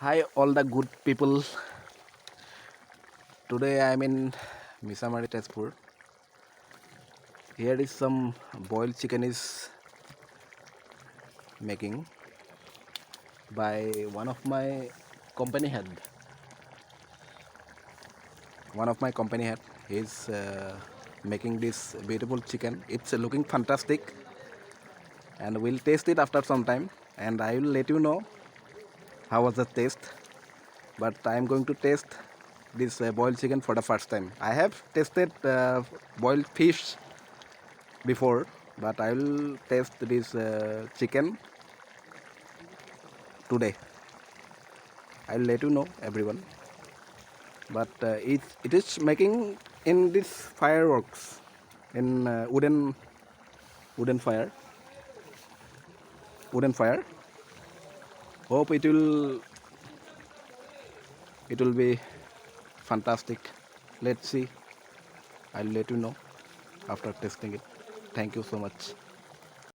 Hi, all the good people. Today I'm in Misamari, Tezpur. Here is some boiled chicken is making by one of my company head. One of my company head. He's making this beautiful chicken. It's looking fantastic, and we'll taste it after some time. And I will let you know how was the taste. But I'm going to taste this boiled chicken for the first time. I have tasted boiled fish before, but I will taste this chicken today. I'll let you know, everyone. But it is making in this fireworks in wooden fire, wooden fire. Hope it will be fantastic. Let's see. I'll let you know after testing it. Thank you so much.